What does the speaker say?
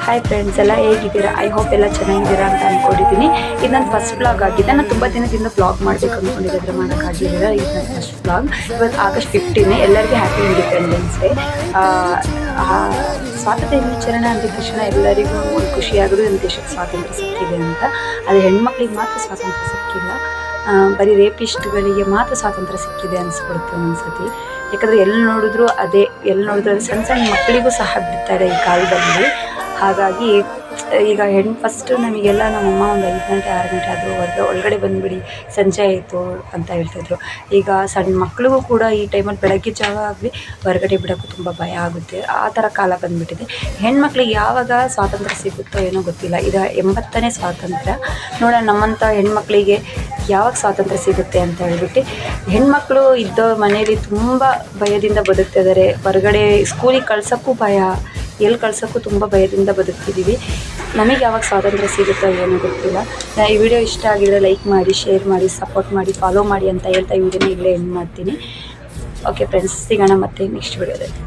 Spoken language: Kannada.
ಹಾಯ್ ಫ್ರೆಂಡ್ಸ್, ಎಲ್ಲ ಹೇಗಿದ್ದೀರಾ? ಐ ಹೋಪ್ ಎಲ್ಲ ಚೆನ್ನಾಗಿದ್ದೀರಾ ಅಂತ ಅಂದ್ಕೊಂಡಿದ್ದೀನಿ. ಇದು ನನ್ನ ಫಸ್ಟ್ ಬ್ಲಾಗ್ ಆಗಿದೆ. ನಾನು ತುಂಬ ದಿನದಿಂದ ಬ್ಲಾಗ್ ಮಾಡಬೇಕು ಅಂದ್ಕೊಂಡಿದ್ದೆ, ಆದರೆ ಮಾಡೋಕ್ಕಾಗಿರಲಿಲ್ಲ. ಇದು ನನ್ನ ಫಸ್ಟ್ ಬ್ಲಾಗ್. ಇವತ್ತು ಆಗಸ್ಟ್ 15. ಎಲ್ಲರಿಗೂ ಹ್ಯಾಪಿ ಇಂಡಿಪೆಂಡೆನ್ಸ್ ಡೇ. ಸ್ವಾತಂತ್ರ್ಯ ದಿನಾಚರಣೆ ಅಂದ ತಕ್ಷಣ ಎಲ್ಲರಿಗೂ ಒಂದು ಖುಷಿಯಾಗೋದು ನಮ್ಮ ದೇಶಕ್ಕೆ ಸ್ವಾತಂತ್ರ್ಯ ಸಿಕ್ಕಿದೆ ಅಂತ. ಅದು ಹೆಣ್ಮಕ್ಳಿಗೆ ಮಾತ್ರ ಸ್ವಾತಂತ್ರ್ಯ ಸಿಕ್ಕಿಲ್ಲ, ಬರೀ ರೇಪಿಸ್ಟ್ಗಳಿಗೆ ಮಾತ್ರ ಸ್ವಾತಂತ್ರ್ಯ ಸಿಕ್ಕಿದೆ ಅನಿಸ್ಬಿಡುತ್ತೆ ಒಂದೊಂದ್ಸತಿ. ಯಾಕಂದರೆ ಎಲ್ಲಿ ನೋಡಿದ್ರು ಅದೇ ಸಣ್ಣ ಸಣ್ಣ ಮಕ್ಕಳಿಗೂ ಸಹ ಬಿಡ್ತಾರೆ ಈ ಕಾಲದಲ್ಲಿ. ಹಾಗಾಗಿ ಈಗ ಫಸ್ಟು ನಮಗೆಲ್ಲ ನಮ್ಮಮ್ಮ ಒಂದು 5 ಗಂಟೆ 6 ಗಂಟೆ ಆದರೂ ಒಳಗಡೆ ಬಂದುಬಿಡಿ, ಸಂಜೆ ಆಯಿತು ಅಂತ ಹೇಳ್ತಿದ್ರು. ಈಗ ಸಣ್ಣ ಮಕ್ಳಿಗೂ ಕೂಡ ಈ ಟೈಮಲ್ಲಿ ಬೆಳಗ್ಗೆ ಜಾವ ಆಗಲಿ ಹೊರಗಡೆ ಬಿಡೋಕ್ಕೂ ತುಂಬ ಭಯ ಆಗುತ್ತೆ. ಆ ಥರ ಕಾಲ ಬಂದುಬಿಟ್ಟಿದೆ. ಹೆಣ್ಮಕ್ಳಿಗೆ ಯಾವಾಗ ಸ್ವಾತಂತ್ರ್ಯ ಸಿಗುತ್ತೋ ಏನೋ ಗೊತ್ತಿಲ್ಲ. ಇದು 80ನೇ ಸ್ವಾತಂತ್ರ್ಯ. ನೋಡೋಣ ನಮ್ಮಂಥ ಹೆಣ್ಮಕ್ಳಿಗೆ ಯಾವಾಗ ಸ್ವಾತಂತ್ರ್ಯ ಸಿಗುತ್ತೆ ಅಂತ ಹೇಳ್ಬಿಟ್ಟು. ಹೆಣ್ಮಕ್ಳು ಇದ್ದ ಮನೇಲಿ ತುಂಬ ಭಯದಿಂದ ಬದುಕ್ತಿದ್ದಾರೆ. ಹೊರಗಡೆ ಸ್ಕೂಲಿಗೆ ಕಳ್ಸೋಕ್ಕೂ ಭಯ, ಎಲ್ಲಿ ಕಳ್ಸೋಕ್ಕೂ ತುಂಬ ಭಯದಿಂದ ಬದುಕ್ತಿದ್ದೀವಿ. ನಮಗೆ ಯಾವಾಗ ಸ್ವಾತಂತ್ರ್ಯ ಸಿಗುತ್ತೋ ಏನೋ ಗೊತ್ತಿಲ್ಲ. ಈ ವಿಡಿಯೋ ಇಷ್ಟ ಆಗಿದ್ರೆ ಲೈಕ್ ಮಾಡಿ, ಶೇರ್ ಮಾಡಿ, ಸಪೋರ್ಟ್ ಮಾಡಿ, ಫಾಲೋ ಮಾಡಿ ಅಂತ ಹೇಳ್ತಾ ಈ ವಿಡಿಯೋನ ಇಲ್ಲೇ ಎಂಡ್ ಮಾಡ್ತೀನಿ. ಓಕೆ ಫ್ರೆಂಡ್ಸ್, ಸಿಗೋಣ ಮತ್ತೆ ನೆಕ್ಸ್ಟ್ ವಿಡಿಯೋದಲ್ಲಿ.